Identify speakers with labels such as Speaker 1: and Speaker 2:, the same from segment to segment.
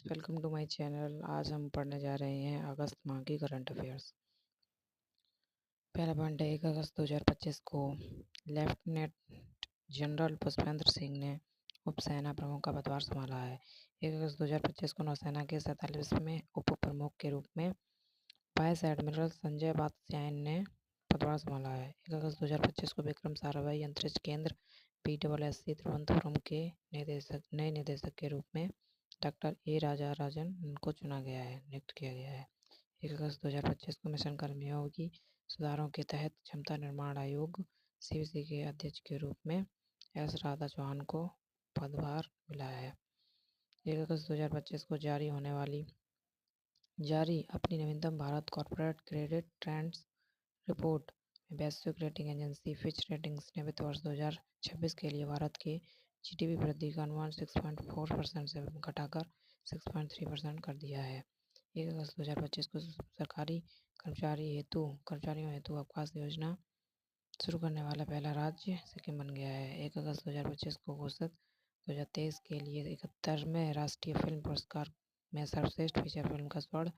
Speaker 1: Welcome to my channel. आज हम पढ़ने जा रहे हैं अगस्त माह की करंट अफेयर्स। पहला पॉइंट है 1 अगस्त 2025 को लेफ्टिनेंट जनरल पुष्पेंद्र सिंह ने उप सेना प्रमुख का पदभार संभाला है। 1 अगस्त 2025 को नौसेना के 47वें उप प्रमुख के रूप में वाइस एडमिरल संजय वात्स्यायन ने पदभार संभाला है। 1 अगस्त 2025 को विक्रम साराभाई अंतरिक्ष केंद्र PSSC तिरुवनंतपुरम के नए निदेशक के रूप में डॉक्टर ए राजराजन को नियुक्त किया गया है। 1 अगस्त 2025 को मिशन कर्मयोगी सुधारों के तहत क्षमता निर्माण आयोग CVC के अध्यक्ष के रूप में एस राधा चौहान को पदभार मिला है। 1 अगस्त 2025 को जारी अपनी नवीनतम Bharat corporate credit trends report में वैश्विक रेटिंग एजेंसी फिच रेटिंग्स ने वित्त वर्ष 2026 के लिए भारत के GDP वृद्धि का अनुमान 6.4% से घटाकर 6.3% कर दिया है। 1 अगस्त 2025 को सरकारी कर्मचारियों हेतु अवकाश योजना शुरू करने वाला पहला राज्य सिक्किम बन गया है। 1 अगस्त 2025 को घोषित 2023 के लिए 71वें राष्ट्रीय फिल्म पुरस्कार में सर्वश्रेष्ठ फीचर फिल्म का स्वर्ण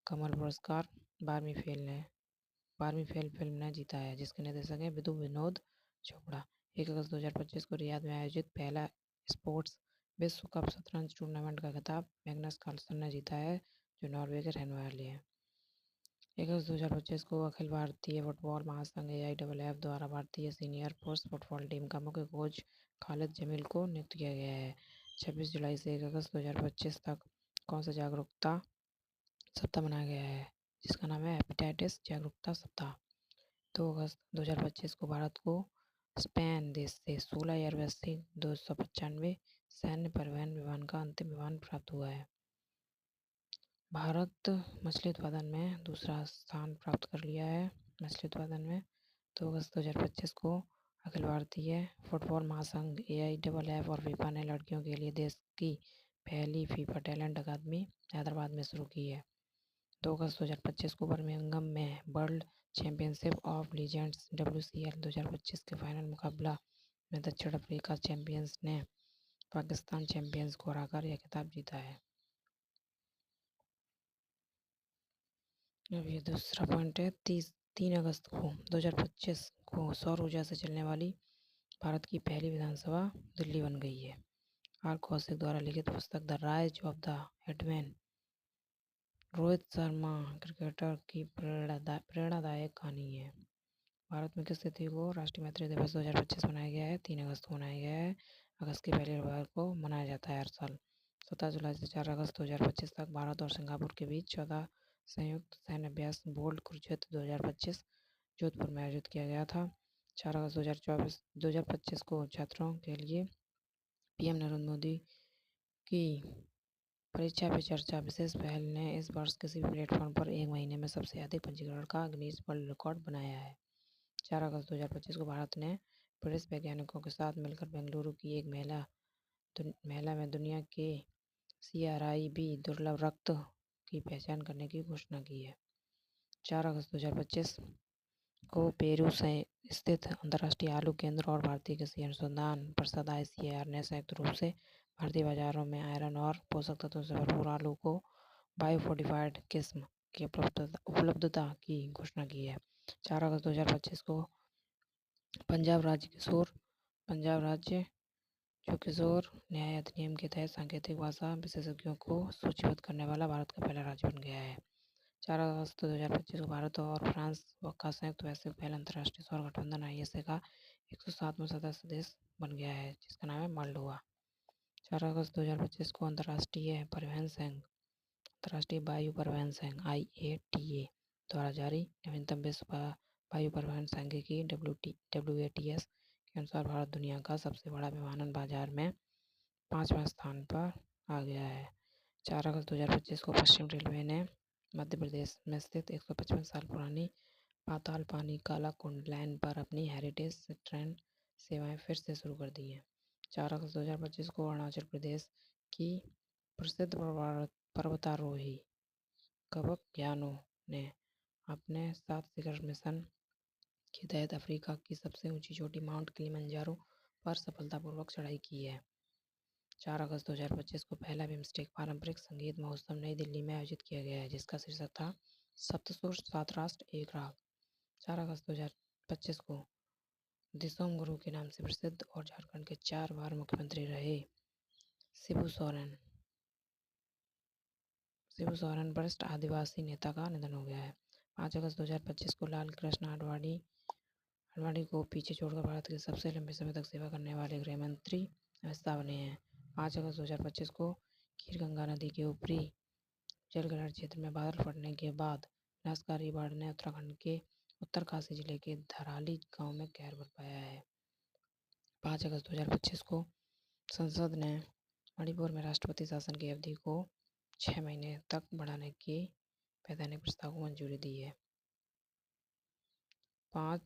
Speaker 1: कमल पुरस्कार 12वीं फेल फिल्म ने जीता है, जिसके निर्देशक हैं विदु विनोद चोपड़ा। 1 अगस्त 2025 को रियाद में आयोजित पहला स्पोर्ट्स विश्व कप शतरंज टूर्नामेंट का खिताब मैग्नस कार्लसन ने जीता है, जो नॉर्वे के रहने वाले हैं। 1 अगस्त 2025 को अखिल भारतीय फुटबॉल महासंघ AIFF द्वारा भारतीय सीनियर पुरुष फुटबॉल टीम का मुख्य कोच खालिद जमील को नियुक्त किया गया है। 26 जुलाई से 1 अगस्त 2025 तक कौन सा जागरूकता सप्ताह मनाया गया है, जिसका नाम है हेपेटाइटिस जागरूकता सप्ताह। 2 अगस्त 2025 को भारत को स्पेन देश से 16 एयरबेस 295 सैन्य परिवहन विमान का अंतिम विमान प्राप्त हुआ है। भारत मछली उत्पादन में दूसरा स्थान प्राप्त कर लिया है मछली उत्पादन में। 2 अगस्त 2025 को अखिल भारतीय फुटबॉल महासंघ AIFF और फीफा ने लड़कियों के लिए देश की पहली फीफा टैलेंट अकादमी हैदराबाद में शुरू की है। 2 अगस्त 2025 को बर्मिंघम में world championship of legends WCL 2025 के फाइनल मुकाबला में दक्षिण अफ्रीका चैंपियंस ने पाकिस्तान चैंपियंस को हराकर यह खिताब जीता है। अब ये दूसरा पॉइंट है 3 अगस्त को 2025 को सौर ऊर्जा से चलने वाली भारत की पहली विधानसभा दिल्ली बन गई है। R कौशिक द्वारा लिखित पुस्तक the rise of the hitman Rohit Sharma cricketer की प्रेरणादायक कहानी है। भारत में किस तिथि को राष्ट्रीय मैत्री दिवस 2025 मनाया गया है? 3 अगस्त को मनाया गया है। अगस्त की पहली रविवार को मनाया जाता है हर साल। 17 जुलाई से 4 अगस्त 2025 तक भारत और सिंगापुर के बीच 14 संयुक्त सैन्य अभ्यास बोल्ट कुरुक्षेत्र 2025 जोधपुर में आयोजित किया गया था। 4 अगस्त 2025 को छात्रों के लिए PM नरेंद्र मोदी की परीक्षा पे चर्चा विशेष पहल ने इस वर्ष किसी भी प्लेटफॉर्म पर एक महीने में सबसे अधिक पंजीकरण का गिनीज वर्ल्ड रिकॉर्ड बनाया है। 4 अगस्त 2025 को भारत ने ब्रिटिश वैज्ञानिकों के साथ मिलकर बेंगलुरु की एक महिला में दुनिया के CRIB दुर्लभ रक्त की पहचान करने की घोषणा की है। 4 अगस्त 2025 को पेरू से स्थित अंतर्राष्ट्रीय आलू केंद्र और भारतीय कृषि अनुसंधान परिषद ICAR ने संयुक्त रूप से भारतीय बाजारों में आयरन और पोषक तत्वों से भरपूर आलू को बायोफोर्टिफाइड किस्म की उपलब्धता की घोषणा की है। 4 अगस्त 2025 को पंजाब राज्य जो किशोर न्याय अधिनियम के तहत सांकेतिक भाषा विशेषज्ञों को सूचीबद्ध करने वाला भारत का पहला राज्य बन गया है। 4 अगस्त 2025 को भारत और फ्रांस का संयुक्त वैश्विक पहला अंतर्राष्ट्रीय सौर गठबंधन ISA का 107वां सदस्य देश बन गया है, जिसका नाम है मोल्डोवा। 4 अगस्त 2025 को अंतर्राष्ट्रीय वायु परिवहन संघ IATA द्वारा जारी नवीनतम विश्व वायु परिवहन सांख्यिकी WATS के अनुसार भारत दुनिया का सबसे बड़ा विमानन बाजार में 5वें स्थान पर आ गया है। 4 अगस्त 2025 को पश्चिम रेलवे ने मध्य प्रदेश में स्थित 155 साल पुरानी पाताल पानी कालाकुंड लाइन पर अपनी हेरिटेज ट्रेन सेवाएं फिर से शुरू कर दी हैं। 4 अगस्त 2025 को अरुणाचल प्रदेश की प्रसिद्ध पर्वतारोही कबक यानो ने अपने 7 शिखर मिशन के तहत अफ्रीका की सबसे ऊंची चोटी माउंट किलिमंजारो पर सफलतापूर्वक चढ़ाई की है। 4 अगस्त 2025 को पहला बिम्स्टेक पारंपरिक संगीत महोत्सव नई दिल्ली में आयोजित किया गया है, जिसका शीर्षक था सप्तसुर सात राष्ट्र एक राग। 4 अगस्त 2025 को दिसोम गुरु के नाम से प्रसिद्ध और झारखंड के 4 बार मुख्यमंत्री रहे शिबू सोरेन वरिष्ठ आदिवासी नेता का निधन हो गया है। 5 अगस्त 2025 को लाल कृष्ण आडवाणी को पीछे छोड़कर भारत के सबसे लंबे समय तक सेवा करने वाले गृह मंत्री अमित शाह बने हैं। 5 अगस्त 2025 को खीर गंगा नदी के ऊपरी जलग्रहण क्षेत्र में बादल फटने के बाद विनाशकारी बाढ़ ने उत्तराखंड के उत्तरकाशी जिले के धराली गांव में कहर बरपाया है। 5 अगस्त 2025 को संसद ने मणिपुर में राष्ट्रपति शासन की अवधि को 6 महीने तक बढ़ाने के वैधानिक प्रस्ताव को मंजूरी दी है। 5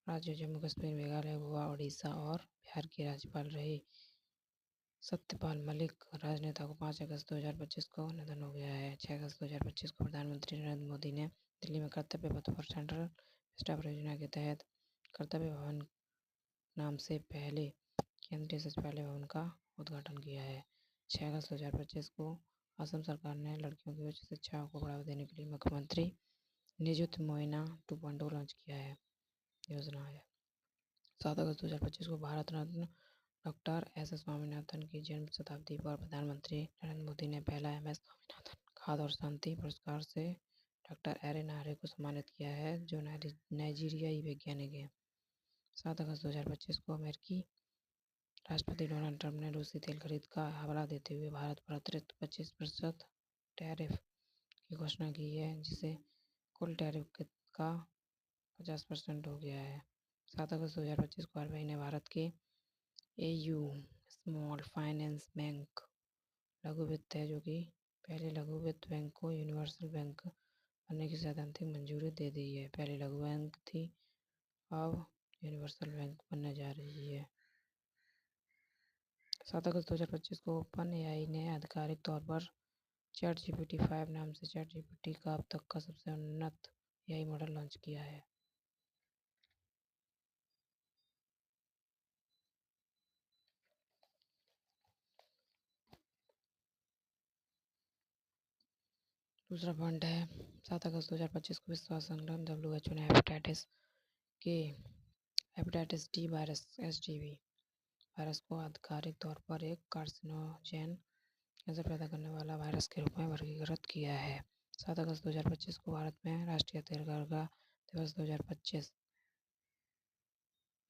Speaker 1: राज्यों जम्मू कश्मीर, मेघालय, गोवा, उड़ीसा और बिहार के राज्यपाल रहे सत्यपाल मलिक राजनेता को 5 अगस्त 2025 को निधन हो गया है। 6 अगस्त 2025 को प्रधानमंत्री नरेंद्र मोदी ने दिल्ली में कर्तव्य पथ पर सेंट्रल विस्टा परियोजना के तहत कर्तव्य भवन नाम से पहले केंद्रीय सचिवालय भवन का उद्घाटन किया है। 6 अगस्त 2025 को असम सरकार ने लड़कियों की उच्च शिक्षा को बढ़ावा देने के लिए मुख्यमंत्री निजुत मोइना 2.0 लॉन्च किया है योजना है। 7 अगस्त 2025 को Bharat Ratna doctor S S Swaminathan की जन्म शताब्दी पर प्रधानमंत्री नरेंद्र मोदी ने पहला एम एस स्वामीनाथन खाद्य और शांति पुरस्कार से डॉक्टर एरन आर्य को सम्मानित किया है, जो नाइजीरियाई वैज्ञानिक हैं। 7 अगस्त 2025 को अमेरिकी राष्ट्रपति डोनाल्ड ट्रंप ने रूसी तेल खरीद का हवाला देते हुए भारत पर अतिरिक्त 25% टैरिफ की घोषणा की है, जिससे कुल टैरिफ का 50% हो गया है। 7 अगस्त 2025 को आरबीआई ने भारत के एयू स्मॉल फाइनेंस बैंक लघु वित्त है, जो कि पहले लघु वित्त बैंक को यूनिवर्सल बैंक बनने की सैद्धांतिक मंजूरी दे दी है। पहले लघु बैंक थी, अब यूनिवर्सल बैंक बनने जा रही है। 7 अगस्त 2025 को ओपन एआई ने आधिकारिक तौर पर ChatGPT 5 नाम से ChatGPT का अब तक का सबसे उन्नत एआई मॉडल लॉन्च किया है। दूसरा पॉइंट है 7 अगस्त 2025 को विश्व स्वास्थ्य संगठन WHO ने hepatitis D virus HDV virus को आधिकारिक तौर पर एक कार्सिनोजेन कैंसर पैदा करने वाला वायरस के रूप में वर्गीकृत किया है। 7 अगस्त 2025 को भारत में राष्ट्रीय हथकरघा दिवस 2025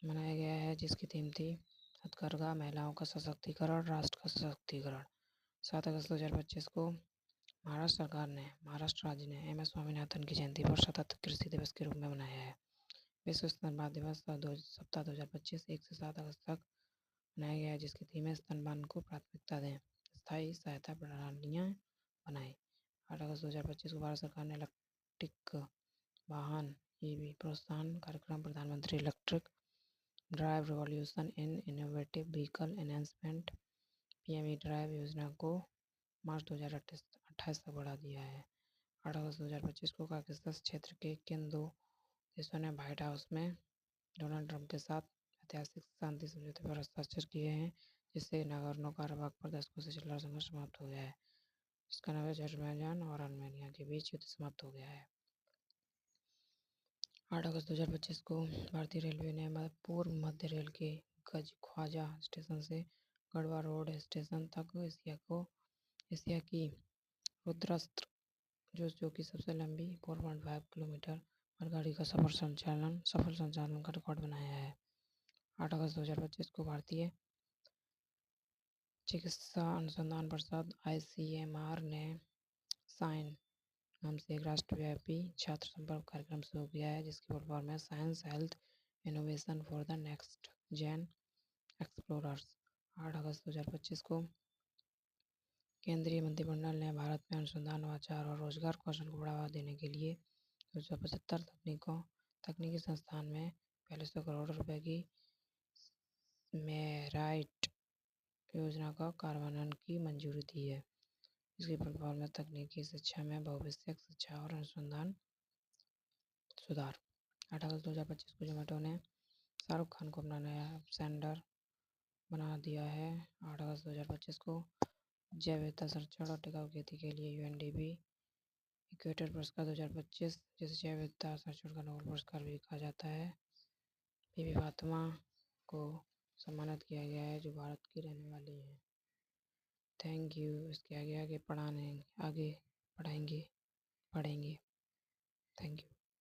Speaker 1: मनाया गया है, जिसकी थीम थी हथकरघा महिलाओं का सशक्तिकरण, राष्ट्र का सशक्तिकरण। 7 अगस्त 2025 को महाराष्ट्र राज्य ने एम एस स्वामीनाथन की जयंती पर सतत कृषि दिवस के रूप में मनाया है। विश्व स्तनपान दिवस सप्ताह 2025 1 से 7 अगस्त तक मनाया गया है, जिसकी थीम है स्तनपान को प्राथमिकता दें, स्थायी सहायता प्रणालियाँ बनाएं। 8 अगस्त 2025 को भारत सरकार ने इलेक्ट्रिक वाहन EV प्रोत्साहन कार्यक्रम प्रधानमंत्री electric drive revolution in innovative vehicle enhancement PME drive योजना को मार्च 2028 तक बढ़ा दिया है। 8 अगस्त 2025 को काकेशस क्षेत्र के किन दो देशों ने व्हाइट हाउस में डोनाल्ड ट्रंप के साथ ऐतिहासिक शांति समझौते पर हस्ताक्षर किए हैं, जिससे नागोर्नो काराबाख पर दशकों से चल रहा संघर्ष समाप्त हो गया है। इसका नाम है अजरबैजान और आर्मेनिया के बीच युद्ध समाप्त हो गया है। 8 अगस्त 2025 को भारतीय रेलवे ने पूर्व मध्य रेल के ख्वाजा स्टेशन से गढ़वा रोड स्टेशन तक एशिया की रुद्रास्त्र जो कि सबसे लंबी 4.5 किलोमीटर मालगाड़ी का सफल संचालन का रिकॉर्ड बनाया है। 8 अगस्त 2025 को भारतीय चिकित्सा अनुसंधान परिषद ICMR ने साइन नाम से एक राष्ट्रव्यापी छात्र संपर्क कार्यक्रम शुरू किया है, जिसकी फुल फॉर्म है science health innovation for the next gen explorers. 8 अगस्त 2025 को केंद्रीय मंत्रिमंडल ने भारत में अनुसंधान, नवाचार और रोजगार कौशल को बढ़ावा देने के लिए 275 तकनीकी संस्थान में 4500 करोड़ रुपए की मेराइट योजना का कार्यान्वयन की मंजूरी दी है। इसकी फुल फॉर्म है तकनीकी शिक्षा में भविष्यक शिक्षा और अनुसंधान सुधार। 8 अगस्त 2025 को जोमेटो ने शाहरुख खान को अपना नया सेंडर बना दिया है 8 अगस्त 2025 को। जैव विविधता संरक्षण और टिकाऊ खेती के लिए यूएनडीपी इक्वेटर पुरस्कार 2025, जिसे जैव विविधता संरक्षण का नोबेल पुरस्कार भी कहा जाता है, बीबी फातिमा को सम्मानित किया गया है, जो भारत की रहने वाली हैं। Thank you. इसके आगे आगे पढ़ेंगे। Thank you.